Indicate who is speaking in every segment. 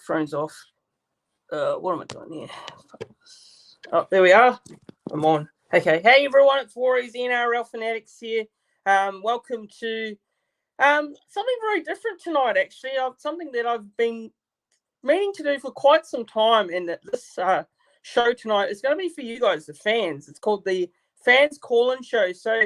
Speaker 1: microphone's off. What am I doing here? Oh, there we are. I'm on. Okay. Hey, everyone. It's Warriors NRL Fanatics here. Welcome to something very different tonight, actually. Something that I've been meaning to do for quite some time. And this show tonight is going to be for you guys, the fans. It's called the Fans Call-In Show. So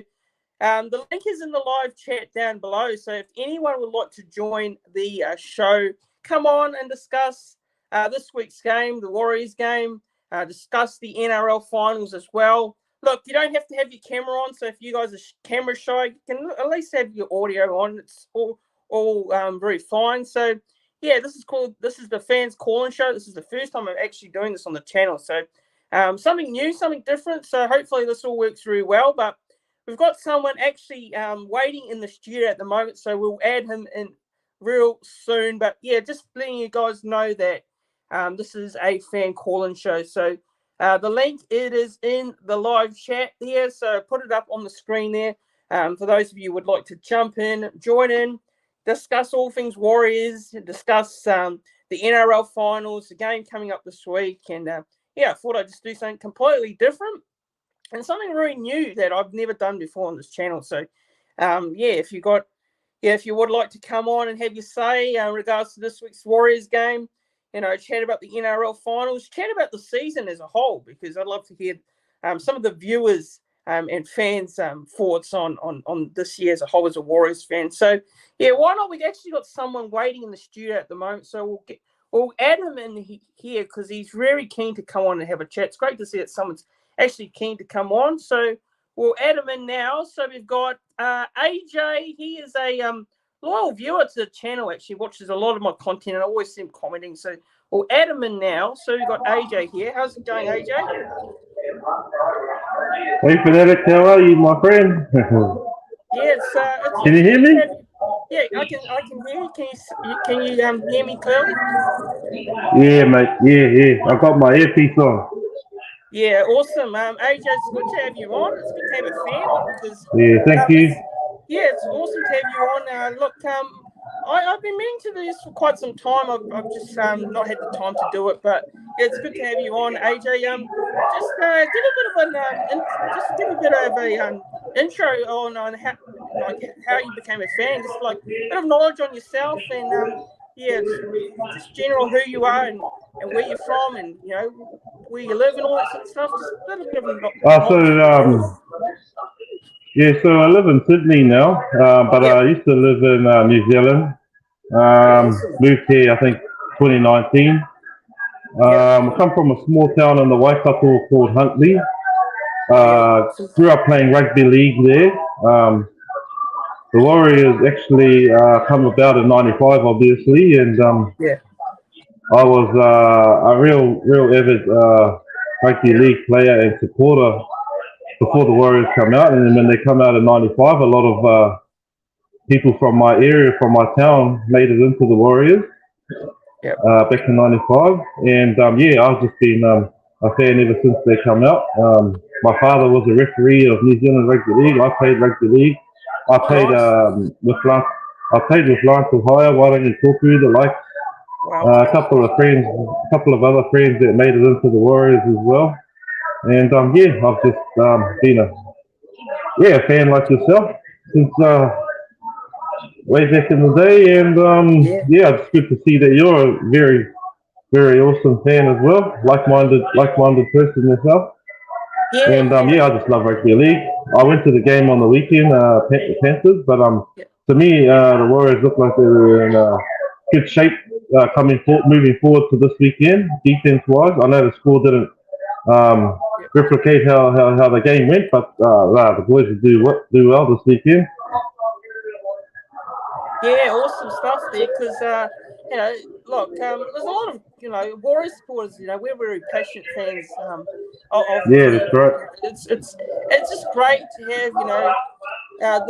Speaker 1: the link is in the live chat down below. So if anyone would like to join the show, come on and discuss this week's game, the Warriors game, discuss the NRL finals as well. Look, you don't have to have your camera on. So if you guys are camera shy, you can at least have your audio on. It's all very fine. So yeah, this is the Fans Call-In Show. This is the first time I'm actually doing this on the channel. So something new, something different. So hopefully this all works very well. But we've got someone actually waiting in the studio at the moment. So we'll add him in real soon. But yeah, just letting you guys know that this is a Fan Call-In Show. So the link, it is in the live chat there. So put it up on the screen there. For those of you who would like to jump in, join in, discuss all things Warriors, discuss the NRL finals, the game coming up this week. And yeah, I thought I'd just do something completely different and something really new that I've never done before on this channel. So yeah, if you would like to come on and have your say in regards to this week's Warriors game, you know, chat about the NRL finals, chat about the season as a whole, because I'd love to hear some of the viewers and fans' thoughts on this year as a whole as a Warriors fan. So yeah, why not? We've actually got someone waiting in the studio at the moment, so we'll add him in here because he's very keen to come on and have a chat. It's great to see that someone's actually keen to come on. So we'll add him in now. So we've got AJ. He is a loyal viewer to the channel, actually watches a lot of my content and I always see him commenting. So we'll add him in now. So we've got AJ here. How's it going, AJ?
Speaker 2: Hey, Fanatic, how are you, my friend?
Speaker 1: Yeah, it's
Speaker 2: can you hear me?
Speaker 1: Yeah, I can hear you. Can you hear me clearly?
Speaker 2: Yeah, mate. Yeah. I got my earpiece on.
Speaker 1: Yeah, awesome. AJ, it's good to have you on. It's good to have a fan on because
Speaker 2: thank you.
Speaker 1: Yeah, it's awesome to have you on. Look, I've been meaning to do this for quite some time. I've just not had the time to do it, but yeah, it's good to have you on, AJ. Just give a bit of a intro on how you became a fan, just like a bit of knowledge on yourself, and yeah, just general who you are and where you're from, and you know where you live and all that sort of stuff. Just a little bit of
Speaker 2: yeah, so I live in Sydney now, but I used to live in New Zealand. Moved here, I think, 2019. I come from a small town in the Waikato called Huntley. Grew up playing rugby league there. The Warriors actually come about in '95, obviously, and I was a real avid rugby league player and supporter before the Warriors come out. And then when they come out in '95, a lot of people from my area, from my town, made it into the Warriors back in '95. And yeah, I've just been a fan ever since they come out. My father was a referee of New Zealand Rugby League. I played rugby league. I played with Lance Ohio, Wairangi Toku, the likes. A couple of other friends that made it into the Warriors as well. And yeah, I've just been a fan like yourself since way back in the day. And yeah, it's good to see that you're a very, very awesome fan as well, like-minded person yourself. And yeah, I just love rugby league. I went to the game on the weekend, the Panthers, but to me, the Warriors look like they're in good shape moving forward to this weekend, defense-wise. I know the score didn't replicate how the game went, but the boys will do well this weekend.
Speaker 1: Yeah, awesome stuff there. Because you know, look, there's a lot of Warriors supporters. You know, we're very passionate fans.
Speaker 2: That's right.
Speaker 1: It's just great to have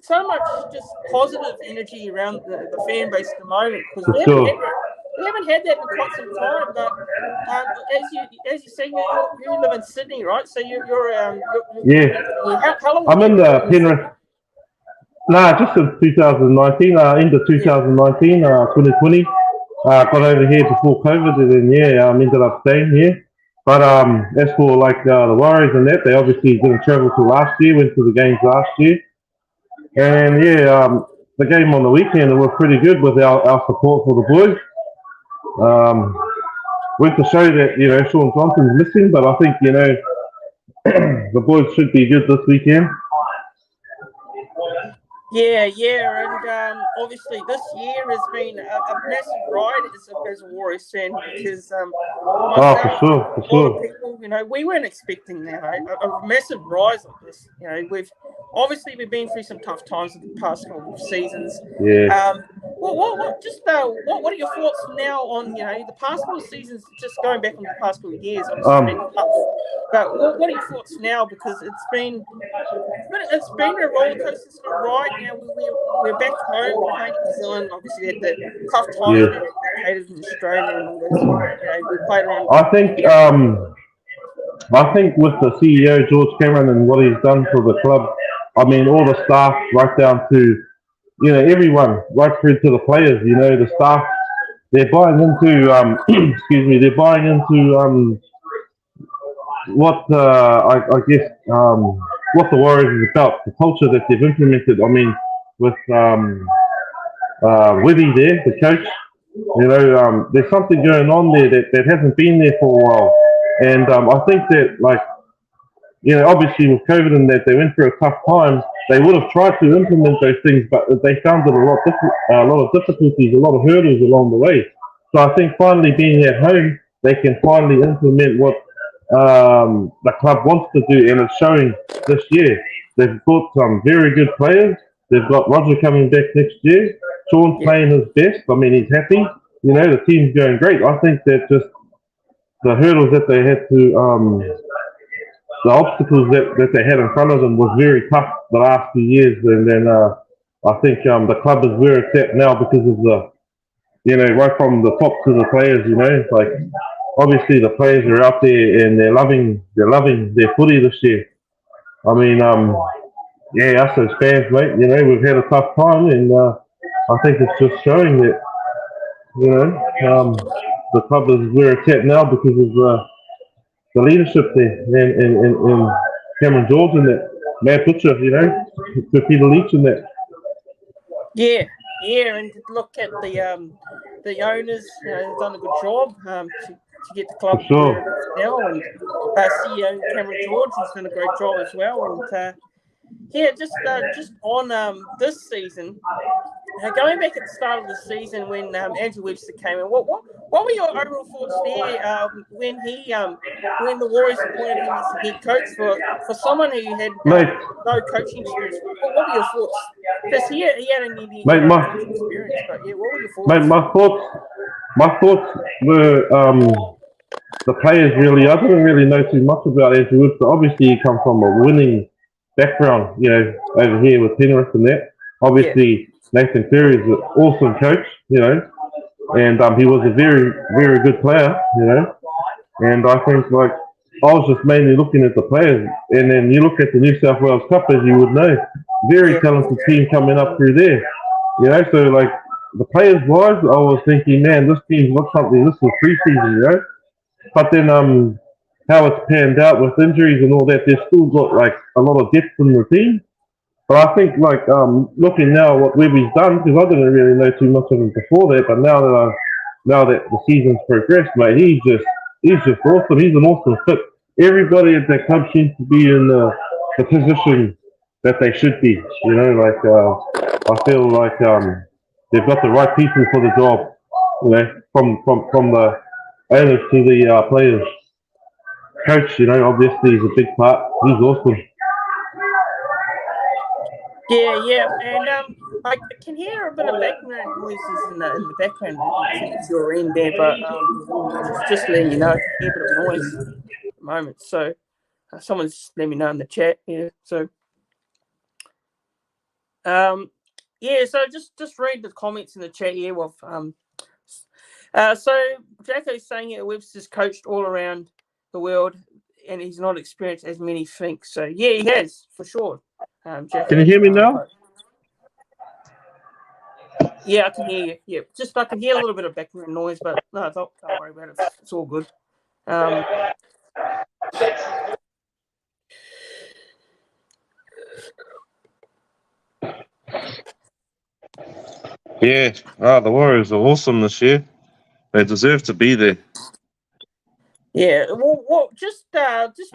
Speaker 1: so much just positive energy around the fan base at the moment, because we haven't had that in quite some time. But as you say, you live in Sydney, right? So you're how long?
Speaker 2: I'm in the Penrith. Nah, just since 2019, end of 2019, 2020. got over here before COVID, and then ended up staying here. But as for like the Warriors and that, they obviously didn't travel to last year. Went to the games last year, and the game on the weekend was pretty good with our support for the boys. Went to show that Sean Johnson's missing, but I think the boys should be good this weekend.
Speaker 1: Yeah, and obviously this year has been a massive ride as a Warriors fan because myself,
Speaker 2: for sure.
Speaker 1: a lot of people, we weren't expecting that, a massive rise like this. We've been through some tough times in the past couple of seasons.
Speaker 2: Yeah.
Speaker 1: What are your thoughts now on the past couple of seasons? Just going back on the past couple of years, obviously it's been tough. But what are your thoughts now? Because it's been a roller coaster sort of ride. We're back home. We're playing New Zealand. Obviously, had the tough times in Australia and all this. We played around.
Speaker 2: I think with the CEO George Cameron and what he's done for the club, I mean all the staff right down to everyone right through to the players. The staff, they're buying into excuse me, they're buying into what I guess what the Warriors is about, the culture that they've implemented. I mean, with Webby there, the coach, there's something going on there that hasn't been there for a while. And I think that, obviously with COVID and that, they went through a tough time. They would have tried to implement those things, but they found it a lot of difficulties, a lot of hurdles along the way. So I think finally being at home, they can finally implement what the club wants to do, and it's showing this year. They've got some very good players. They've got Roger coming back next year. Sean's playing his best. I mean, he's happy. The team's going great. I think that just the hurdles that they had to, the obstacles that they had in front of them was very tough the last few years. And then I think the club is where it's at now because of the, right from the top to the players, obviously the players are out there and they're loving their footy this year. I mean, us as fans, mate, we've had a tough time, and I think it's just showing that, the club is where it's at now because of the leadership there, and Cameron George and that Matt Butcher, to Peter Leach and that.
Speaker 1: Yeah, and to look at the owners, they've done a good job to get the club where it is now, and CEO Cameron George has done a great job as well. And just on this season, going back at the start of the season when Andrew Webster came in, what were your overall thoughts there when the Warriors appointed him as the head coach for someone who had no coaching experience? What were your thoughts? Because he had a coaching experience, but what were your thoughts?
Speaker 2: Mate, my thoughts were the players really. I didn't really know too much about Andrew Webster. Obviously, he comes from a winning background, over here with Penrith and that. Obviously, Nathan Cleary is an awesome coach, and he was a very, very good player, And I think, I was just mainly looking at the players, and then you look at the New South Wales Cup, as you would know, very talented team coming up through there, So, the players-wise, I was thinking, man, this team's got something. This was pre-season, But then, how it's panned out with injuries and all that, they've still got a lot of depth in the team. But I think looking now what Webby's done, because I didn't really know too much of him before that, but now that the season's progressed, mate, he's just awesome. He's an awesome fit. Everybody at that club seems to be in the position that they should be. I feel like they've got the right people for the job. From the owners to the players. Coach, obviously is a big part. He's awesome.
Speaker 1: Yeah, and I can hear a bit of background noises in the background. I think it's your end there, but just letting you know, I can hear a bit of noise at the moment. So someone's let me know in the chat. So so just read the comments in the chat here. So Jacko's saying that Webster's coached all around the world, and he's not experienced as many think. So he has for sure. Jacko,
Speaker 2: can you hear me now?
Speaker 1: Yeah, I can hear you. Yeah, just I can hear a little bit of background noise, but no, don't worry about it. It's all good.
Speaker 3: Yeah, the Warriors are awesome this year. They deserve to be there.
Speaker 1: Yeah, well, just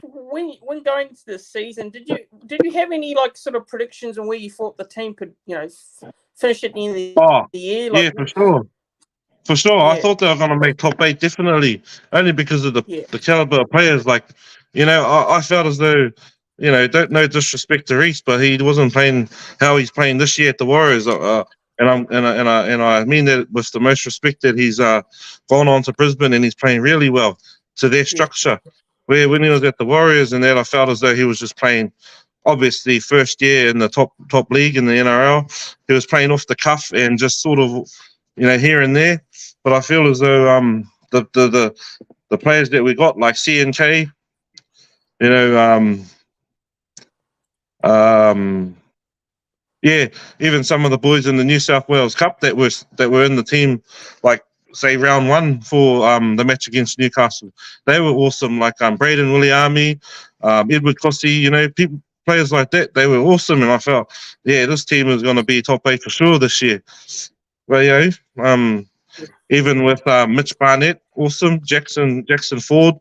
Speaker 1: when going into the season, did you have any like sort of predictions on where you thought the team could finish at the end of the year? Like,
Speaker 3: Yeah, for sure. For sure. I
Speaker 1: yeah,
Speaker 3: thought they were going to make top 8 definitely, only because of the
Speaker 1: yeah,
Speaker 3: caliber of players. Like, I felt as though, don't no disrespect to Reese, but he wasn't playing how he's playing this year at the Warriors. And I mean that with the most respect that he's gone on to Brisbane and he's playing really well to their
Speaker 1: yeah,
Speaker 3: structure. Where when he was at the Warriors and that, I felt as though he was just playing. Obviously, first year in the top league in the NRL, he was playing off the cuff and just sort of, here and there. But I feel as though the players that we got like CNK, yeah, even some of the boys in the New South Wales Cup that were in the team, like say round 1 for the match against Newcastle, they were awesome. Like Braden Williami, Edward Cossey, players like that, they were awesome, and I felt, yeah, this team is going to be top 8 for sure this year. Well, even with Mitch Barnett, awesome, Jackson Ford,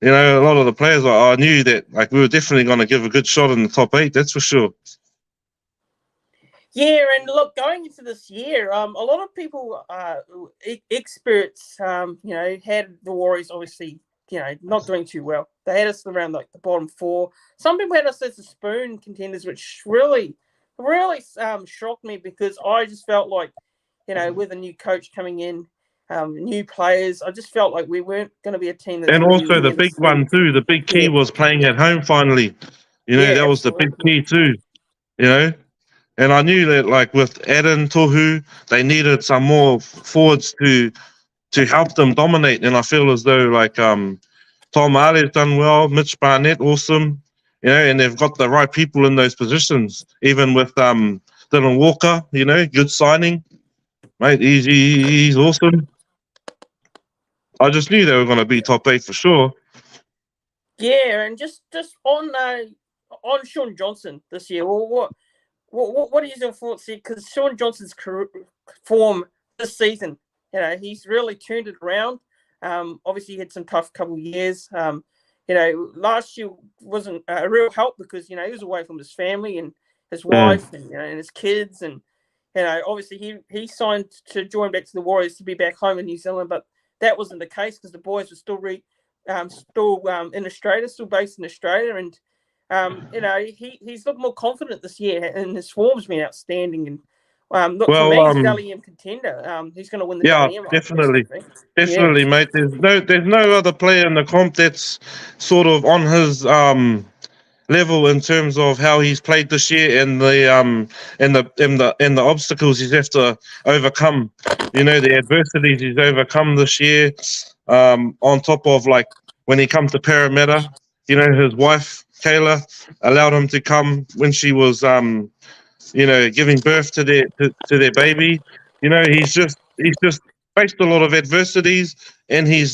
Speaker 3: a lot of the players, I knew that like we were definitely going to give a good shot in the top 8. That's for sure.
Speaker 1: Yeah, and look, going into this year, a lot of people, experts, had the Warriors obviously, not doing too well. They had us around like the bottom 4. Some people had us as the spoon contenders, which really, really shocked me because I just felt like, with a new coach coming in, new players, I just felt like we weren't going to be a team that's
Speaker 3: And
Speaker 1: really
Speaker 3: also the
Speaker 1: in
Speaker 3: big
Speaker 1: this
Speaker 3: one
Speaker 1: league.
Speaker 3: too. The big key was playing at home finally.
Speaker 1: Yeah,
Speaker 3: That was the big key too. And I knew that like with Adam Tohu, they needed some more forwards to help them dominate. And I feel as though like Tom Ali's done well, Mitch Barnett, awesome. And they've got the right people in those positions. Even with Dylan Walker, good signing, mate. He's awesome. I just knew they were going to be top 8 for sure.
Speaker 1: Yeah, and just on Sean Johnson this year. Well, what are your thoughts here? Because Sean Johnson's form this season, he's really turned it around. Obviously, he had some tough couple of years. Last year wasn't a real help because he was away from his family and his wife and his kids, and obviously he signed to join back to the Warriors to be back home in New Zealand, but that wasn't the case because the boys were still in Australia, still based in Australia, and he's looked more confident this year, and his form's been outstanding. And look, for me, he's a Dally M contender. He's going to win the Dally M.
Speaker 3: Definitely, mate. There's no other player in the comp that's sort of on his level in terms of how he's played this year and the obstacles he's have to overcome. The adversities he's overcome this year. On top of like when he come to Parramatta, his wife Kayla allowed him to come when she was giving birth to their baby. He's just faced a lot of adversities, and with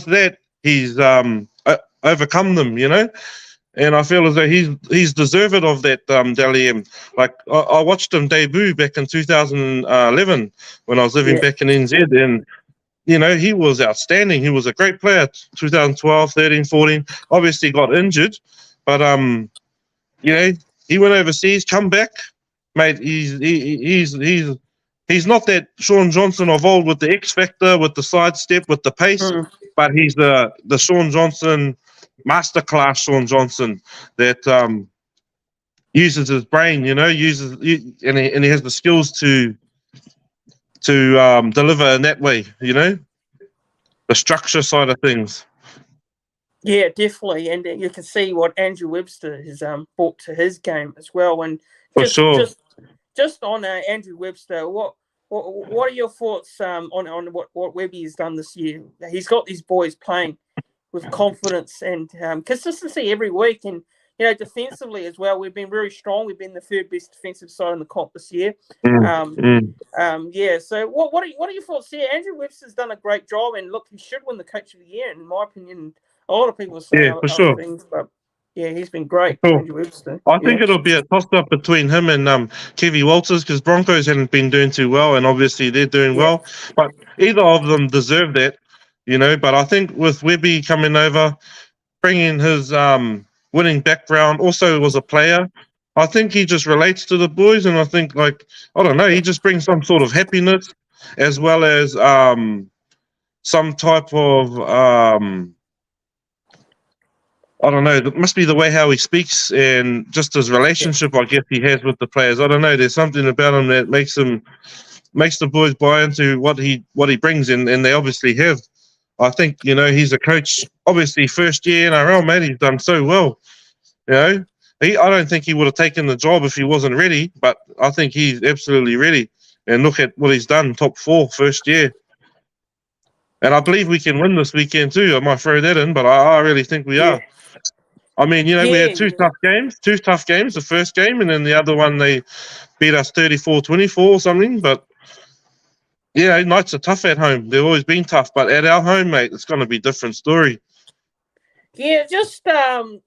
Speaker 3: that he's overcome them. And I feel as though he's deserved of that Dally M. Like I watched him debut back in 2011 when I was living back in NZ, and he was outstanding. He was a great player. 2012, 13, 14. Obviously got injured, but he went overseas, come back, mate. He's not that Sean Johnson of old with the X factor, with the sidestep, with the pace, but he's the Sean Johnson, masterclass Sean Johnson that uses his brain, and he has the skills to deliver in that way, the structure side of things.
Speaker 1: Yeah, definitely, and you can see what Andrew Webster has brought to his game as well. And just on Andrew Webster, what are your thoughts on what Webby has done this year? He's got these boys playing with confidence and consistency every week, and defensively as well, we've been very strong. We've been the third best defensive side in the comp this year. So what are your thoughts here? Andrew Webster's done a great job, and look, he should win the Coach of the Year, in my opinion. A lot of people are saying
Speaker 3: for sure.
Speaker 1: things, but he's been great.
Speaker 3: Sure.
Speaker 1: Andrew Webster.
Speaker 3: I think it'll be a toss-up between him and Kevy Walters, because Broncos haven't been doing too well, and obviously they're doing well. But either of them deserve that, But I think with Webby coming over, bringing his winning background, also was a player, I think he just relates to the boys, and I think, I don't know, he just brings some sort of happiness, as well as some type of I don't know, it must be the way how he speaks and just his relationship, I guess, he has with the players. I don't know, there's something about him that makes the boys buy into what he brings, and they obviously have. I think, he's a coach, obviously first year NRL, mate, he's done so well. I don't think he would have taken the job if he wasn't ready, but I think he's absolutely ready. And look at what he's done, top 4 first year. And I believe we can win this weekend too. I might throw that in, but I really think we are. I mean, we had two tough games. The first game, and then the other one they beat us 34-24 or something. But Knights are tough at home. They've always been tough, but at our home, mate, it's going to be a different story.
Speaker 1: Yeah, just going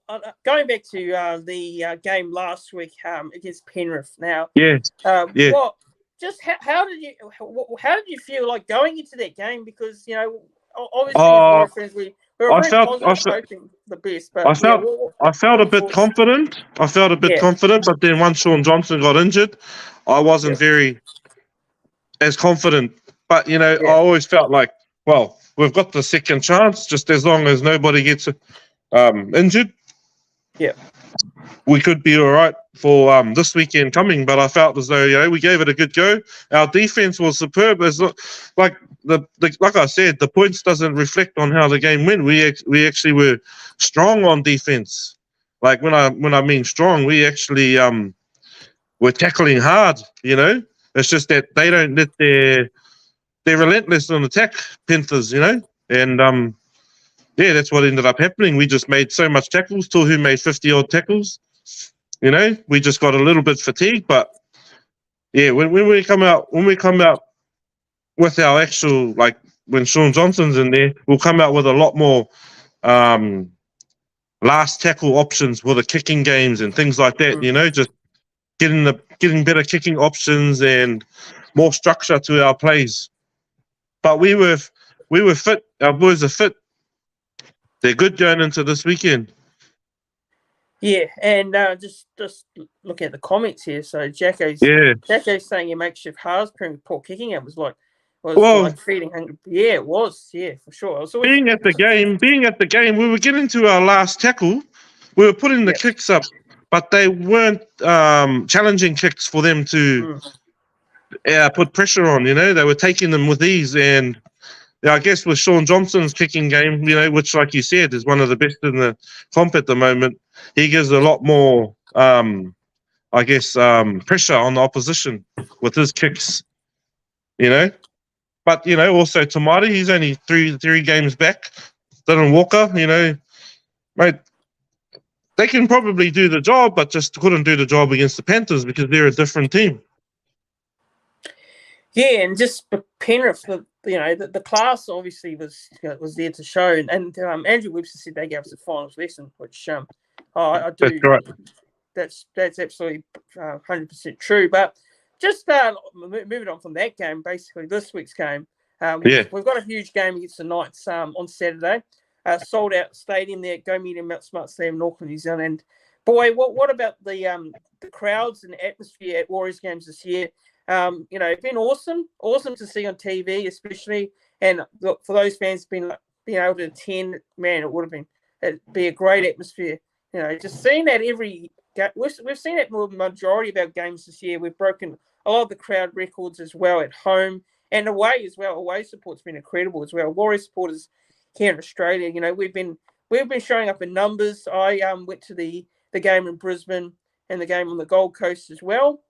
Speaker 1: back to the game last week against Penrith. Now, how did you feel like going into that game? Because obviously, as Warrior fans, we were very positive, hoping the best. But
Speaker 3: I felt a bit confident. But then once Shaun Johnson got injured, I wasn't very as confident. But I always felt like, well, we've got the second chance, just as long as nobody gets injured. We could be all right for this weekend coming. But I felt as though we gave it a good go. Our defense was superb. It's like like I said, the points doesn't reflect on how the game went. We actually were strong on defense. Like when I mean strong, we actually were tackling hard. It's just that they don't let they're relentless on attack, Panthers. And that's what ended up happening. We just made so much tackles. Tohu made 50-odd tackles. We just got a little bit fatigued. But when we come out with our actual, like when Shaun Johnson's in there, we'll come out with a lot more last tackle options for the kicking games and things like that. Just getting better kicking options and more structure to our plays. But we were fit. Our boys are fit. They're good going into this weekend.
Speaker 1: Yeah, and just look at the comments here. So Jacko's saying your makeshift halves proving poor kicking. It was like feeding hungry. Yeah, it was. Yeah, for sure. So
Speaker 3: being at the game, we were getting to our last tackle. We were putting the kicks up, but they weren't challenging kicks for them to put pressure on. They were taking them with ease. And I guess with Shaun Johnson's kicking game, which, like you said, is one of the best in the comp at the moment, he gives a lot more, pressure on the opposition with his kicks. But also Tamari, he's only three games back. Dylan Walker, mate, they can probably do the job, but just couldn't do the job against the Panthers because they're a different team.
Speaker 1: Yeah, and just Penrith, the class obviously was there to show, and Andrew Webster said they gave us a finals lesson, which I do.
Speaker 3: That's right.
Speaker 1: That's absolutely 100% true. But just moving on from that game, basically this week's game, we've got a huge game against the Knights on Saturday. Sold out stadium there at Go Media Mount Smart Stadium in Auckland, New Zealand. And boy, what about the crowds and the atmosphere at Warriors games this year? It's been awesome to see on TV, especially. And look, for those fans being able to attend, man, it'd be a great atmosphere. Just seeing that every game, we've seen that more majority of our games this year. We've broken a lot of the crowd records as well at home and away as well. Away support's been incredible as well. Warriors supporters here in Australia, we've been showing up in numbers. I went to the game in Brisbane and the game on the Gold Coast as well.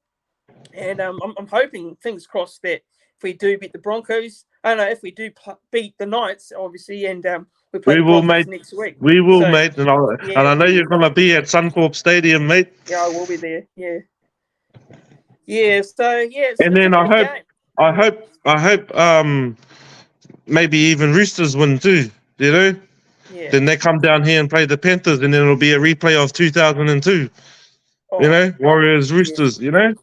Speaker 1: And I'm hoping, fingers crossed, that if we do beat the Broncos, if we do beat the Knights, obviously, and we play
Speaker 3: We
Speaker 1: the
Speaker 3: will,
Speaker 1: Broncos
Speaker 3: mate.
Speaker 1: next week.
Speaker 3: We will,
Speaker 1: So,
Speaker 3: mate. And
Speaker 1: yeah.
Speaker 3: I know you're going to be at Suncorp Stadium, mate.
Speaker 1: Yeah, I will be there. Yeah. Yeah. So yeah,
Speaker 3: And
Speaker 1: it's a
Speaker 3: then
Speaker 1: big game.
Speaker 3: I hope, maybe even Roosters win too. You know.
Speaker 1: Yeah.
Speaker 3: Then they come down here and play the Panthers, and then it'll be a replay of 2002.
Speaker 1: Oh,
Speaker 3: You know, Warriors, Roosters. You know.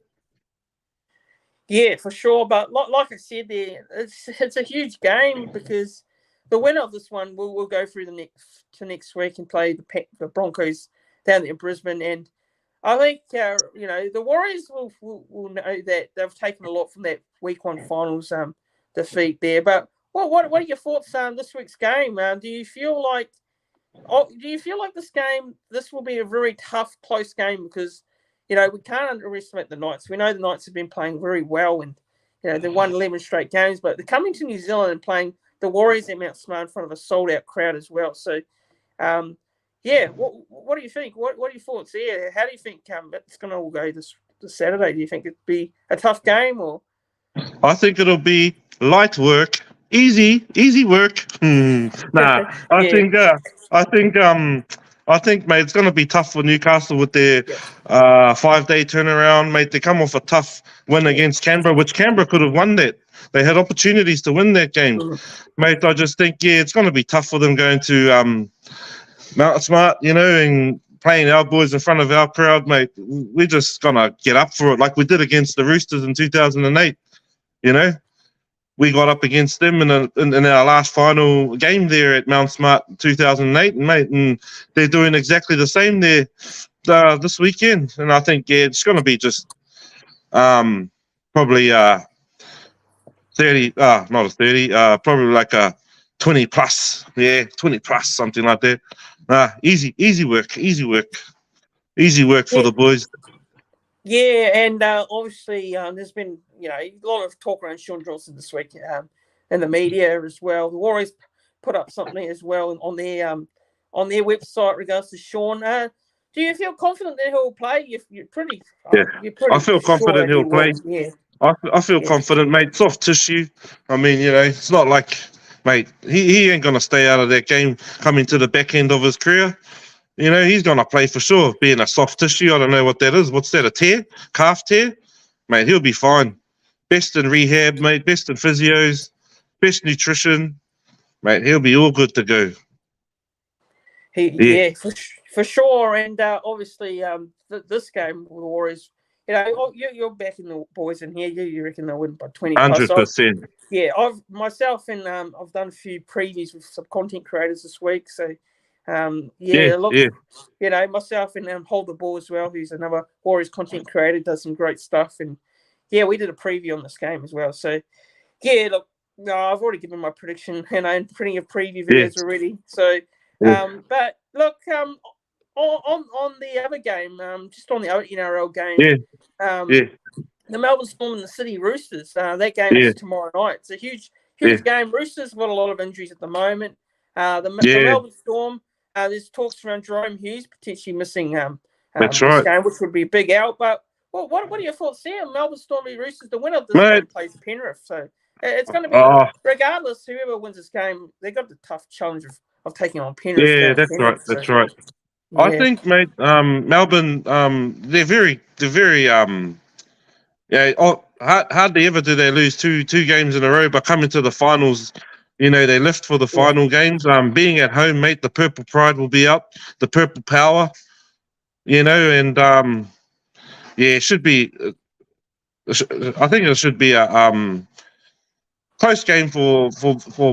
Speaker 1: yeah, for sure. But like I said, there it's a huge game because the winner of this one will go through the next week and play the Broncos down in Brisbane. And I think the Warriors will know that they've taken a lot from that week one finals defeat there. But what are your thoughts on this week's game? Do you feel like this will be a very tough, close game because we can't underestimate the Knights. We know the Knights have been playing very well, and they won 11 straight games. But they're coming to New Zealand and playing the Warriors at Mount Smart in front of a sold-out crowd as well. So, what do you think? What are your thoughts there? How do you think it's going to all go this Saturday? Do you think it'd be a tough game or?
Speaker 3: I think it'll be light work, easy work. Nah, I think, mate, it's going to be tough for Newcastle with their 5-day turnaround, mate. They come off a tough win against Canberra, which Canberra could have won that. They had opportunities to win that game, mate. I just think, it's going to be tough for them going to Mount Smart, and playing our boys in front of our crowd, mate. We're just going to get up for it like we did against the Roosters in 2008. We got up against them in our last final game there at Mount Smart 2008, mate, and they're doing exactly the same there this weekend. And I think, it's going to be just probably 30, not a 30, probably like a 20 plus, 20 plus, something like that. Easy work for the boys.
Speaker 1: Yeah, and obviously there's been a lot of talk around Sean Johnson this week in the media as well. The Warriors put up something as well on their website regards to Sean. Do you feel confident that he'll play? You're pretty.
Speaker 3: I feel confident he'll play.
Speaker 1: Yeah.
Speaker 3: I feel confident, mate. Soft tissue. I mean, it's not like, mate, he ain't going to stay out of that game coming to the back end of his career. He's going to play for sure. Being a soft tissue, I don't know what that is. What's that, a tear? Calf tear? Mate, he'll be fine. Best in rehab, mate. Best in physios. Best nutrition. Mate, he'll be all good to go.
Speaker 1: Yeah, for sure. And obviously, this game with the Warriors, you're backing the boys in here. You reckon they'll win by 20 plus?
Speaker 3: 100%.
Speaker 1: Yeah, I've done a few previews with some content creators this week. So, myself and Hold the Ball as well, who's another Warriors content creator, does some great stuff. And we did a preview on this game as well. So, look, no, I've already given my prediction, and printing of preview videos already. So, but look, on the other game, just on the other NRL game, the Melbourne Storm and the Sydney Roosters. That game is tomorrow night. It's a huge game. Roosters have got a lot of injuries at the moment. The Melbourne Storm, there's talks around Jerome Hughes potentially missing this game, which would be a big out. But what are your thoughts there? Melbourne Storm and Roosters, the winner of this game plays Penrith. So it's going to be, regardless, whoever wins this game, they've got the tough challenge of taking on Penrith.
Speaker 3: Yeah, that's right. That's right. Yeah. I think, mate, Melbourne, they're very hardly ever do they lose two games in a row, but coming to the finals, they lift for the final games. Being at home, mate, the purple pride will be up, the purple power, and it should be. I think it should be a close game for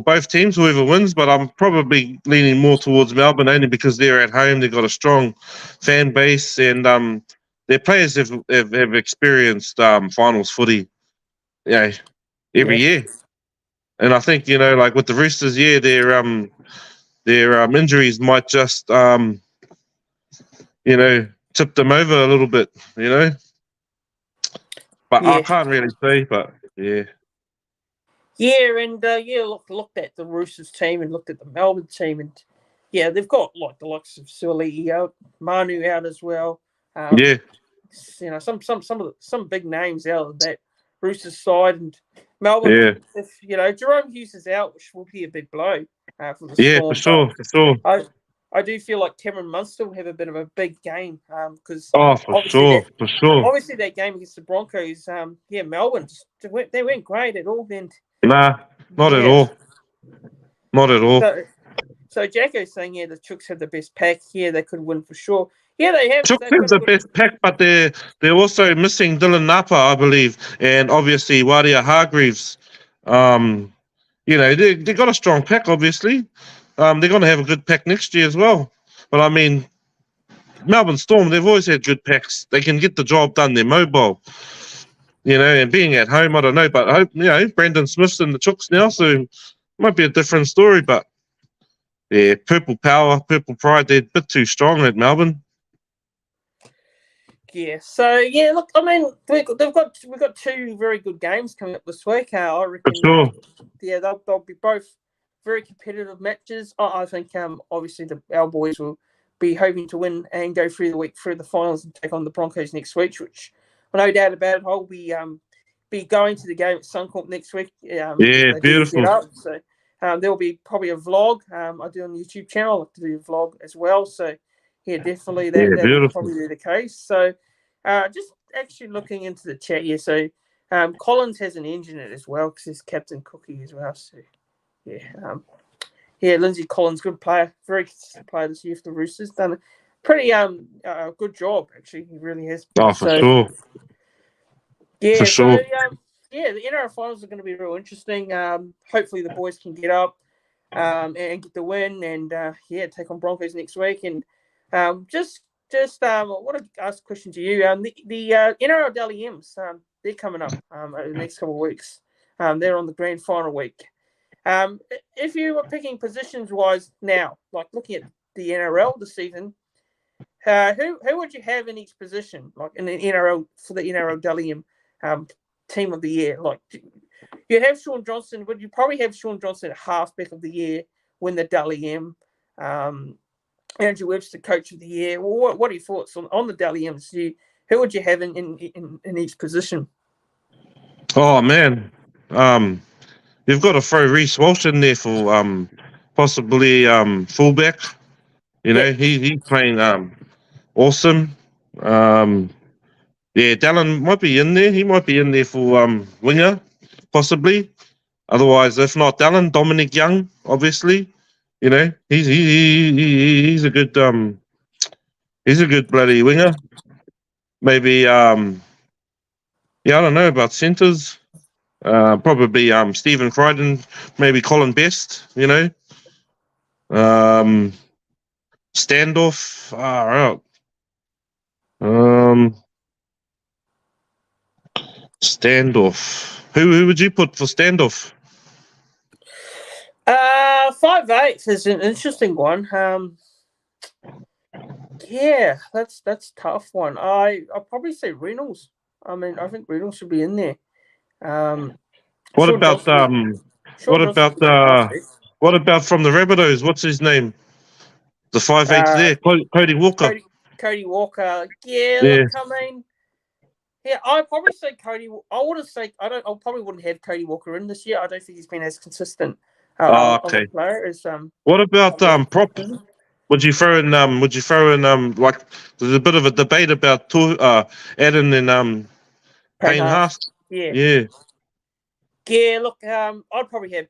Speaker 3: both teams, whoever wins. But I'm probably leaning more towards Melbourne only because they're at home. They've got a strong fan base, and their players have experienced finals footy, every year. And I think like with the Roosters, their injuries might just tip them over a little bit, But I can't really say, but yeah.
Speaker 1: Yeah, and looked at the Roosters team and looked at the Melbourne team, and they've got like the likes of Suaalii out, Manu out as well. Some big names out of that Roosters side, and Melbourne. If Jerome Hughes is out, which will be a big blow. for the
Speaker 3: Yeah,
Speaker 1: Storm.
Speaker 3: for sure, for sure.
Speaker 1: I do feel like Cameron Munster will have a bit of a big game because
Speaker 3: Oh, for sure, for sure.
Speaker 1: obviously that game against the Broncos, Melbourne, they weren't great at all. And
Speaker 3: Nah, not at all. Not at all.
Speaker 1: So Jacko's saying, the Chooks have the best pack. Yeah, they could win for sure. Yeah, they have.
Speaker 3: Chooks has the best pack, but they're also missing Dylan Napa, I believe, and obviously Waria Hargreaves. They got a strong pack, obviously. They're going to have a good pack next year as well. But I mean, Melbourne Storm, they've always had good packs. They can get the job done. They're mobile, and being at home, I don't know. But I hope, Brandon Smith's in the Chooks now, so it might be a different story. But yeah, Purple Power, Purple Pride, they're a bit too strong at Melbourne.
Speaker 1: Yeah, so look, I mean, we've got two very good games coming up this week. I reckon.
Speaker 3: For sure.
Speaker 1: They'll be both very competitive matches. I think obviously our boys will be hoping to win and go through the finals and take on the Broncos next week, which no doubt about it, I'll be going to the game at Suncorp next week.
Speaker 3: Beautiful.
Speaker 1: So there'll be probably a vlog I do on the YouTube channel. I like to do a vlog as well. So definitely that'll probably be the case. So just actually looking into the chat here. So Collins has an engine in it as well because he's Captain Cookie as well. So Lindsay Collins, good player, very consistent player this year for the Roosters. Done a pretty good job actually. He really has.
Speaker 3: Oh, for sure.
Speaker 1: Yeah,
Speaker 3: for sure.
Speaker 1: The NRL finals are going to be real interesting. Hopefully the boys can get up and get the win and take on Broncos next week. And I want to ask a question to you. The NRL Dally M's, they're coming up over the next couple of weeks. They're on the grand final week. If you were picking positions wise now, like looking at the NRL this season, who would you have in each position, like in the NRL for the NRL Dally M team of the year? Like you'd have Sean Johnson. Would you probably have Sean Johnson halfback of the year, win the Dally M? Andrew Webster coach of the year. Well, what are your thoughts on the Dally M's? Who would you have in each position?
Speaker 3: Oh man, you've got to throw Reece Walsh in there for possibly fullback. He's playing awesome. Dallin might be in there. He might be in there for winger, possibly. Otherwise, if not Dallin, Dominic Young, obviously. He's a good bloody winger. Maybe I don't know about centres. Probably Stephen Crichton, maybe Colin Best. Standoff. Right. Standoff. Who would you put for standoff?
Speaker 1: 5'8" is an interesting one. That's a tough one. I'll probably say Reynolds. I mean, I think Reynolds should be in there.
Speaker 3: What about from the Rabbitohs? What's his name? The 5'8" there, Cody Walker.
Speaker 1: Cody Walker. Look, I mean, I'd probably say Cody. I probably wouldn't have Cody Walker in this year. I don't think he's been as consistent.
Speaker 3: Okay.
Speaker 1: Player as
Speaker 3: What about prop? Would you throw in like there's a bit of a debate about Adam and Payne Haas?
Speaker 1: Yeah. Look, I'd probably have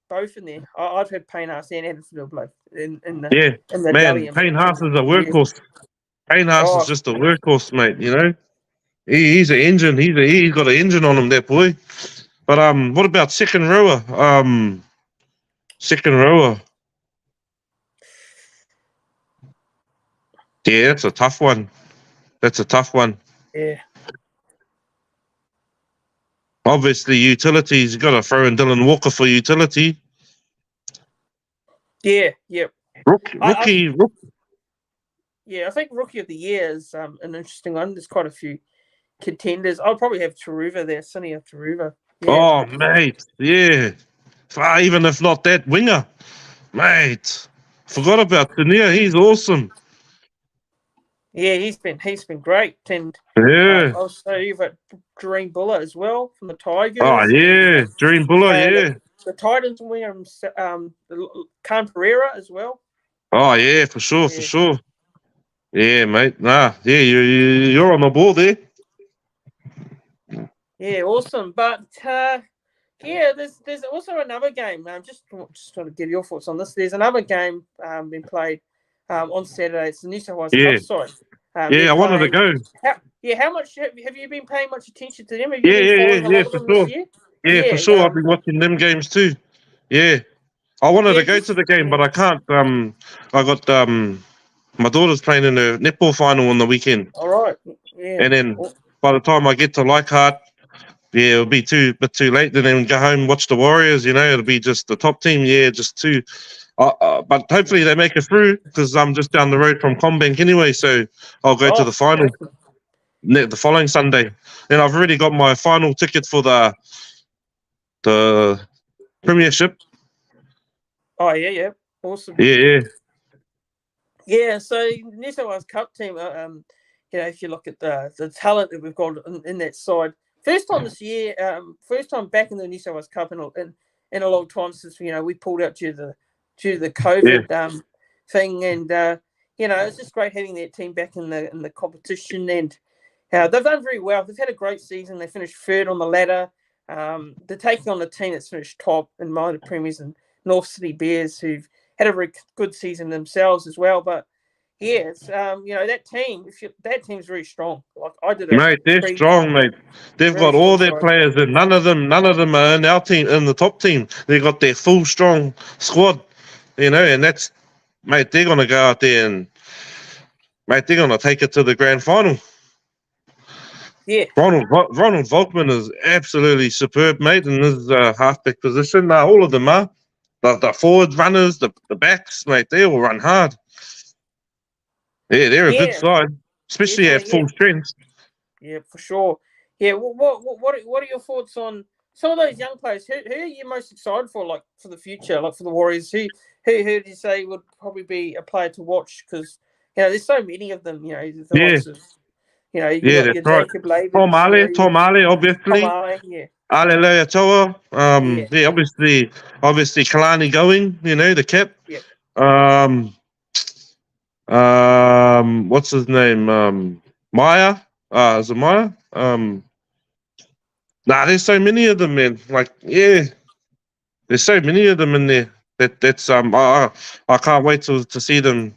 Speaker 1: both in there. I'd have Payne Haas and Adam Fiddleblow in the
Speaker 3: man. Payne Haas is a workhorse. Payne Haas is just a workhorse, mate. He's an engine. He's got an engine on him, that boy. But what about second rower? Second rower. Yeah, that's a tough one.
Speaker 1: Yeah.
Speaker 3: Obviously, utilities. You got to throw in Dylan Walker for utility.
Speaker 1: Yeah.
Speaker 3: Rookie.
Speaker 1: I think rookie of the year is an interesting one. There's quite a few contenders. I'll probably have Taruva there, Sonny Taruva. Yeah.
Speaker 3: Oh, mate. Yeah. Even if not that winger, mate. Forgot about Tania. He's awesome.
Speaker 1: Yeah, he's been great. And also you've got Dream Buller as well from the Tigers.
Speaker 3: Oh yeah, Dream Buller.
Speaker 1: the Titans winner, Khan Pereira as well.
Speaker 3: Oh yeah, for sure, for sure. Yeah, mate. Nah, yeah, you're on the ball there.
Speaker 1: Yeah, awesome. But yeah, there's also another game. Just trying to get your thoughts on this. There's another game being played on Saturday. It's the New South Wales Cup side.
Speaker 3: Yeah, I wanted to go.
Speaker 1: How much have you been paying much attention to them? Have you
Speaker 3: Yeah,
Speaker 1: been following a lot of
Speaker 3: for
Speaker 1: them
Speaker 3: sure.
Speaker 1: this year?
Speaker 3: Yeah, for sure. I've been watching them games too. Yeah, I wanted to go to the game, but I can't. I got my daughter's playing in a netball final on the weekend.
Speaker 1: All right. Yeah.
Speaker 3: And then by the time I get to Leichhardt, yeah, it'll be bit too late. Then go home, watch the Warriors. You know, it'll be just the top team. Yeah, just too. But hopefully they make it through because I'm just down the road from Combank anyway. So I'll go to the final the following Sunday. And I've already got my final ticket for the Premiership.
Speaker 1: Oh yeah, awesome.
Speaker 3: Yeah.
Speaker 1: So New South Wales Cup team. If you look at the talent that we've got in that side, first time this year, first time back in the New South Wales Cup in a long time since we pulled out due to the COVID thing, and it's just great having that team back in the competition, and they've done very well. They've had a great season. They finished third on the ladder. They're taking on a team that's finished top in minor premiers and North City Bears, who've had a very good season themselves as well. But yeah, it's that team. That team's very strong. Like I did,
Speaker 3: mate. They're strong, mate. They've got all their players, and none of them are in our team, in the top team. They got their full strong squad, and that's, mate. They're gonna go out there and, mate, they're gonna take it to the grand final.
Speaker 1: Yeah,
Speaker 3: Ronald Volkman is absolutely superb, mate, in his halfback position. All of them are. The forward runners, the backs, mate, they all run hard. Yeah, they're a good side, especially at full strength.
Speaker 1: Yeah, for sure. Yeah, what are your thoughts on some of those young players? Who are you most excited for, like for the future, like for the Warriors? Who do you say would probably be a player to watch? Because there's so many of them. Likes of,
Speaker 3: that's right.
Speaker 1: Jacob Laban,
Speaker 3: Tom Ale, obviously.
Speaker 1: Tom Ale, yeah.
Speaker 3: Ale Toa. Obviously Kalani going, the cap.
Speaker 1: Yeah.
Speaker 3: What's his name? Maya. Is it Maya? There's so many of them, man. There's so many of them in there. That's I can't wait to see them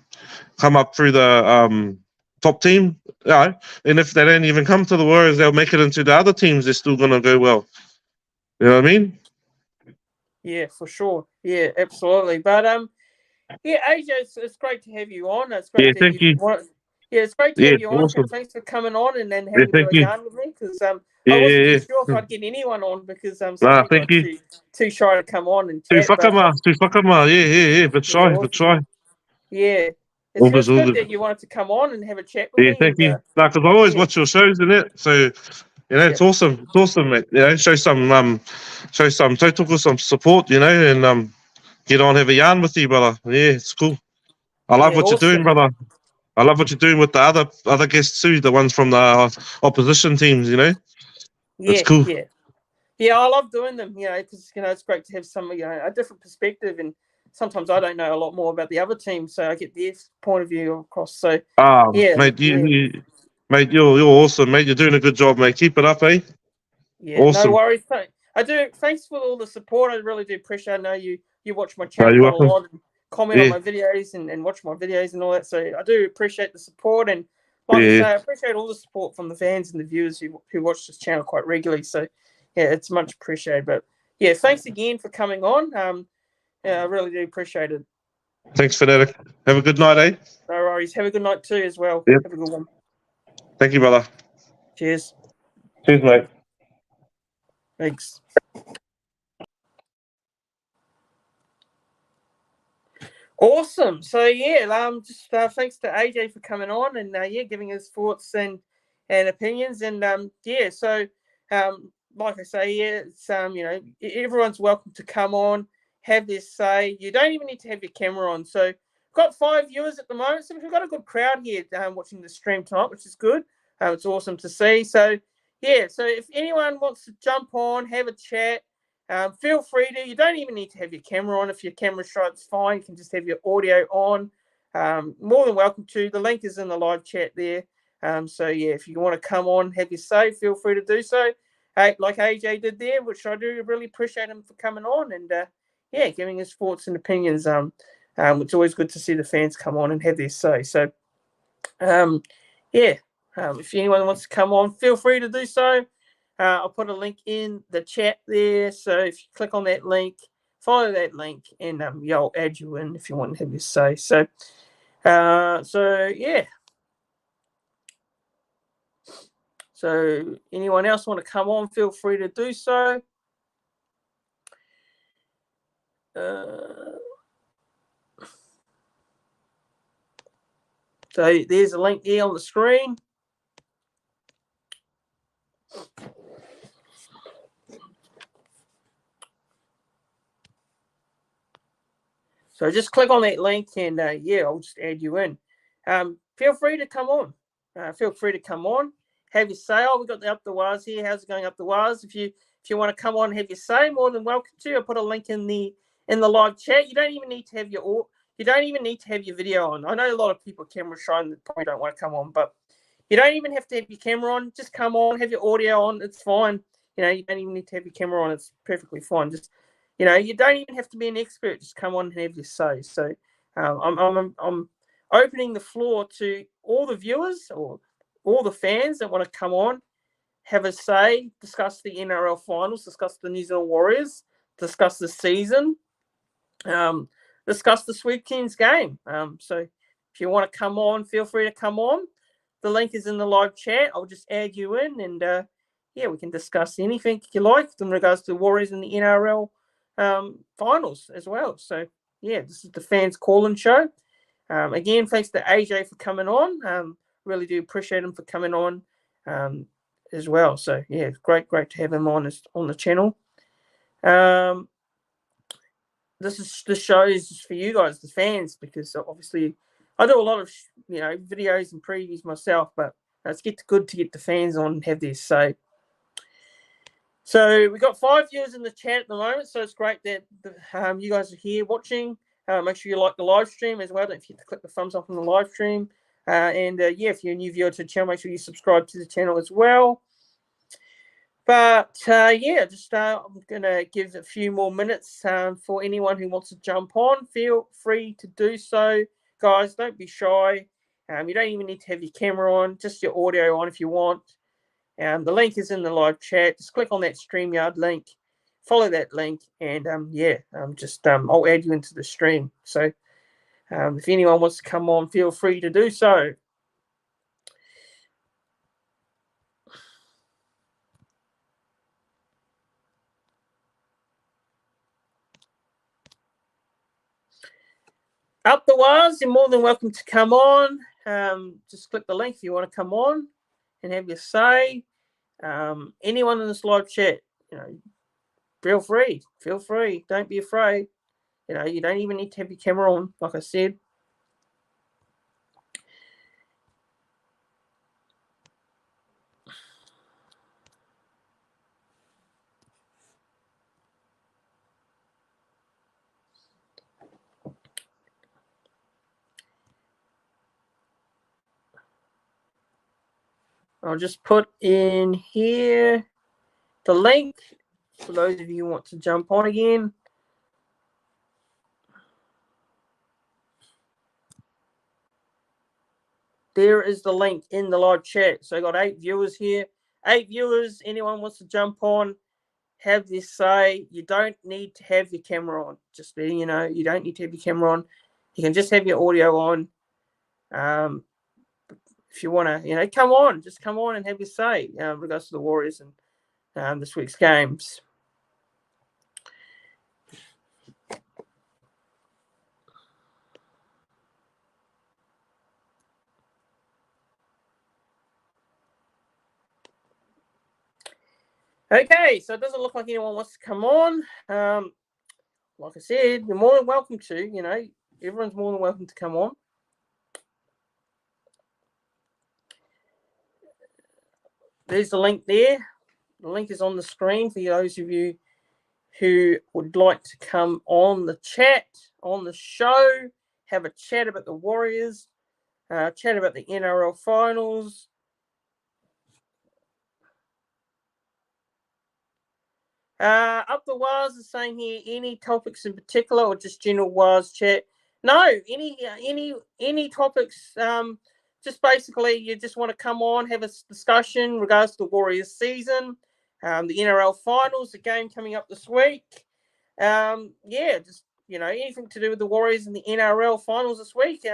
Speaker 3: come up through the top team. And if they don't even come to the Warriors, they'll make it into the other teams. They're still gonna go well. You know what I mean?
Speaker 1: Yeah, for sure. Yeah, absolutely. But AJ, it's great to have you on. It's great to
Speaker 3: thank you.
Speaker 1: It's great to have you on.
Speaker 3: Awesome.
Speaker 1: Thanks for coming on and then having a yarn with me, because I wasn't too sure if I'd get anyone on, because some people are too shy to come on and chat.
Speaker 3: Too whakama. Yeah, but try.
Speaker 1: Yeah. It's good that you wanted to come on and have a chat with me.
Speaker 3: Thank you. Because I always watch your shows in it, so it's awesome. It's awesome, mate. Show some tautoko, some support, and get on, have a yarn with you, brother. Yeah, it's cool. I love what you're doing, brother. I love what you're doing with the other guests too, the ones from the opposition teams. It's cool.
Speaker 1: Yeah, I love doing them. Because it's great to have some a different perspective, and sometimes I don't know a lot more about the other team, so I get their point of view across. So
Speaker 3: mate, mate, you're awesome, mate. You're doing a good job, mate. Keep it up, eh?
Speaker 1: Yeah, awesome. No worries. I do. Thanks for all the support. I really do appreciate it. I know you watch my channel quite a lot and comment on my videos and watch my videos and all that. So I do appreciate the support, and like I say, I appreciate all the support from the fans and the viewers who watch this channel quite regularly. So it's much appreciated. But thanks again for coming on. I really do appreciate it.
Speaker 3: Thanks for that. Have a good night, eh?
Speaker 1: No worries. Have a good night too as well.
Speaker 3: Yep.
Speaker 1: Have a good one.
Speaker 3: Thank you, brother.
Speaker 1: Cheers.
Speaker 3: Cheers, mate.
Speaker 1: Thanks. Awesome. So just thanks to AJ for coming on and giving his thoughts and opinions, and so like I say, it's everyone's welcome to come on, have their say. You don't even need to have your camera on. So got 5 viewers at the moment, so we've got a good crowd here watching the stream tonight, which is good. It's awesome to see. So so if anyone wants to jump on, have a chat, Feel free to. You don't even need to have your camera on. If your camera's shy, it's fine. You can just have your audio on. More than welcome to. The link is in the live chat there. So yeah, if you want to come on, have your say, feel free to do so. Like AJ did there, which I do really appreciate him for coming on and yeah, giving his thoughts and opinions. It's always good to see the fans come on and have their say. So yeah, if anyone wants to come on, feel free to do so. I'll put a link in the chat there. So if you click on that link, follow that link, and yeah, I'll add you in if you want to have your say. So yeah. So anyone else want to come on, feel free to do so. So there's a link there on the screen. So just click on that link and yeah, I'll just add you in. Feel free to come on. Feel free to come on. Have your say. Oh, we've got the Up the Wires here. How's it going up the Wires? If you want to come on and have your say, more than welcome to. I'll put a link in the live chat. You don't even need to have your video on. I know a lot of people camera shy and probably don't want to come on, but you don't even have to have your camera on. Just come on, have your audio on. It's fine. You know, you don't even need to have your camera on. It's perfectly fine. Just, you know, you don't even have to be an expert. Just come on and have your say. So I'm opening the floor to all the viewers or all the fans that want to come on, have a say, discuss the NRL finals, discuss the New Zealand Warriors, discuss the season, discuss the Sweet Kings game. So if you want to come on, feel free to come on. The link is in the live chat. I'll just add you in and yeah, we can discuss anything you like in regards to the Warriors and the NRL finals as well. So yeah, this is the fans call-in show. Again, thanks to AJ for coming on. Really do appreciate him for coming on as well. So yeah, it's great to have him on the channel. This show is for you guys, the fans, because obviously I do a lot of videos and previews myself, but it's good to get the fans on and have their say. So we've got 5 viewers in the chat at the moment, so it's great that you guys are here watching. Make sure you like the live stream as well. Don't forget to click the thumbs up on the live stream. And yeah, if you're a new viewer to the channel, make sure you subscribe to the channel as well. But yeah, just I'm going to give a few more minutes for anyone who wants to jump on. Feel free to do so. Guys, don't be shy. You don't even need to have your camera on, just your audio on if you want. The link is in the live chat. Just click on that StreamYard link, follow that link, and yeah, I'll add you into the stream. So if anyone wants to come on, feel free to do so. Up the Wires, you're more than welcome to come on. Just click the link if you want to come on and have your say. Anyone in this live chat, feel free. Don't be afraid. You don't even need to have your camera on, like I said. I'll just put in here the link for those of you who want to jump on again. There is the link in the live chat. So I got 8 viewers here. 8 viewers. Anyone wants to jump on, have this say. You don't need to have your camera on. Just you don't need to have your camera on. You can just have your audio on. If you want to, come on, just come on and have your say in regards to the Warriors and this week's games. Okay, so it doesn't look like anyone wants to come on. Like I said, you're more than welcome to, everyone's more than welcome to come on. There's the link there. The link is on the screen for those of you who would like to come on the show, have a chat about the Warriors, chat about the NRL finals. Up the Wars is saying here, any topics in particular or just general Wars chat? No, any topics. Just basically, you just want to come on, have a discussion in regards to the Warriors season, the NRL finals, the game coming up this week. Just anything to do with the Warriors and the NRL finals this week.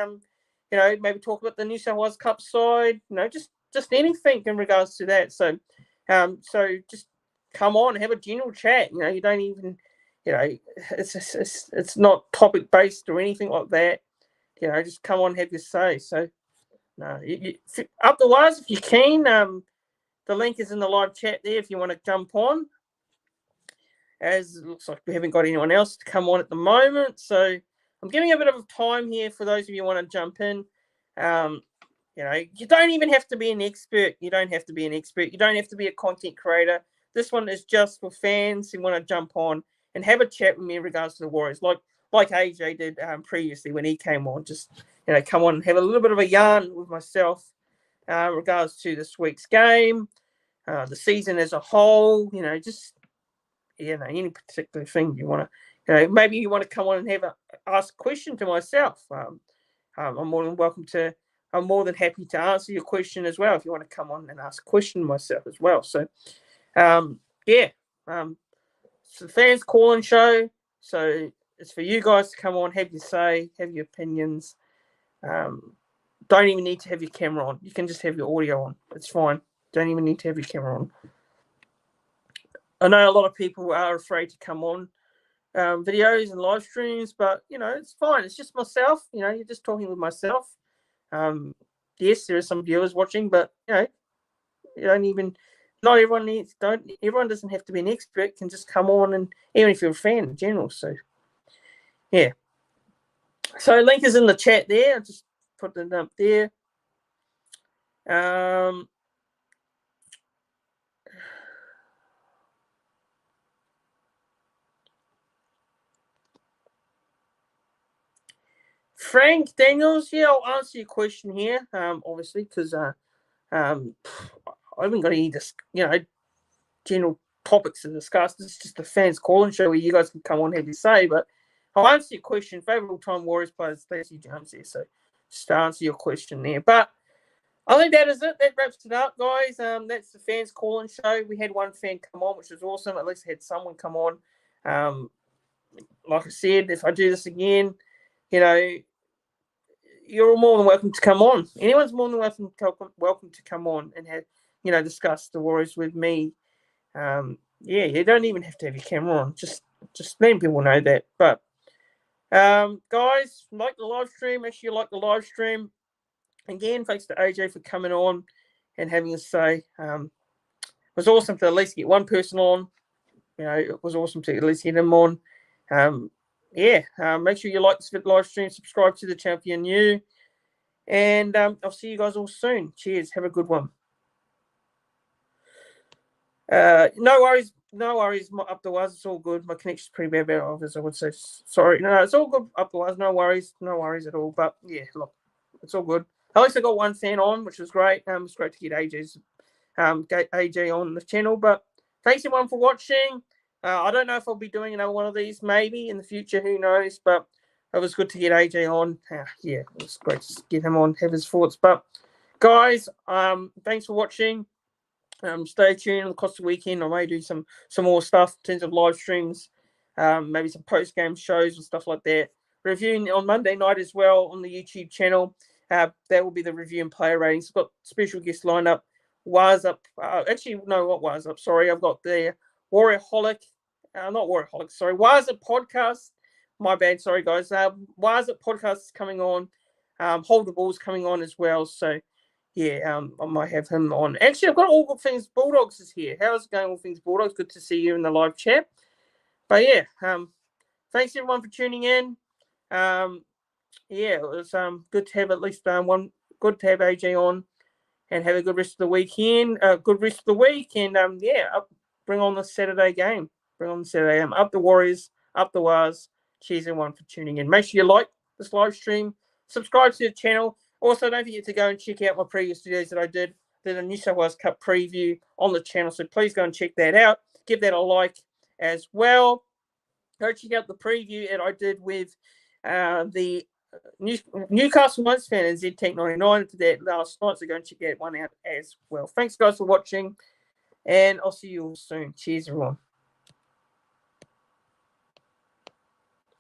Speaker 1: Maybe talk about the New South Wales Cup side. Just anything in regards to that. So just come on, have a general chat. You don't even, it's not topic based or anything like that. Just come on, have your say. So, no, up the wires if you can. The link is in the live chat there if you want to jump on. As it looks like we haven't got anyone else to come on at the moment, so I'm giving a bit of time here for those of you who want to jump in. You don't even have to be an expert. You don't have to be an expert. You don't have to be a content creator. This one is just for fans who want to jump on and have a chat with me in regards to the Warriors, like AJ did previously when he came on. Just come on and have a little bit of a yarn with myself in regards to this week's game, the season as a whole. Any particular thing you want to, maybe you want to come on and ask a question to myself. I'm more than happy to answer your question as well if you want to come on and ask a question to myself as well. So, it's the fans call-in show. So it's for you guys to come on, have your say, have your opinions. Don't even need to have your camera on. You can just have your audio on. It's fine. Don't even need to have your camera on. I know a lot of people are afraid to come on videos and live streams, but it's fine. It's just myself. You're just talking with myself. Yes, there are some viewers watching, but everyone doesn't have to be an expert. Can just come on, and even if you're a fan in general. So yeah. So link is in the chat there. I'll just put it up there. Frank Daniels, I'll answer your question here, obviously, because I haven't got any, general topics to discuss. This is just a fans call-in show where you guys can come on and have your say, but I'll answer your question. Favourite all-time Warriors player, Stacey Jones here, so just to answer your question there. But I think that is it. That wraps it up, guys. That's the fans call-in show. We had one fan come on, which was awesome. At least I had someone come on. Like I said, if I do this again, you're more than welcome to come on. Anyone's more than welcome to come on and have, discuss the Warriors with me. You don't even have to have your camera on. Just letting people know that. But guys, like the live stream. Make sure you like the live stream. Again, thanks to AJ for coming on and having a say. It was awesome to at least get one person on. It was awesome to at least get him on. Make sure you like this live stream, subscribe to the channel if you're new, and I'll see you guys all soon. Cheers. Have a good one. No worries. Up the wires, it's all good. My connection's pretty bad, as I would say. Sorry. No, it's all good. Up the wires, no worries at all. But yeah, look, it's all good. At least I got one fan on, which was great. It's great to get AJ on the channel. But thanks everyone for watching. I don't know if I'll be doing another one of these maybe in the future. Who knows? But it was good to get AJ on. It was great to get him on, have his thoughts. But guys, thanks for watching. Stay tuned across the weekend. I may do some more stuff in terms of live streams, maybe some post-game shows and stuff like that. Reviewing on Monday night as well on the YouTube channel. That will be the review and player ratings. I've got special guests lined up. Wires Up. What Wires Up? Sorry, I've got the Warriorholic. Not Warriorholic, sorry. Wires Up podcast. My bad, sorry guys. Wires Up podcast is coming on. Hold the Ball's coming on as well. So I might have him on. Actually, I've got All Good Things Bulldogs is here. How's it going, All Things Bulldogs? Good to see you in the live chat. But thanks everyone for tuning in. It was good to have at least one. Good to have AJ on, and have a good rest of the weekend. Good rest of the week, and bring on the Saturday game. Bring on Saturday. Up the Warriors, up the Wars. Cheers everyone for tuning in. Make sure you like this live stream, subscribe to the channel. Also, don't forget to go and check out my previous videos that I did. Did a New South Wales Cup preview on the channel, so please go and check that out. Give that a like as well. Go check out the preview that I did with the Newcastle Knights fan and Z-Tank 99 to that last night, so go and check that one out as well. Thanks, guys, for watching, and I'll see you all soon. Cheers, everyone.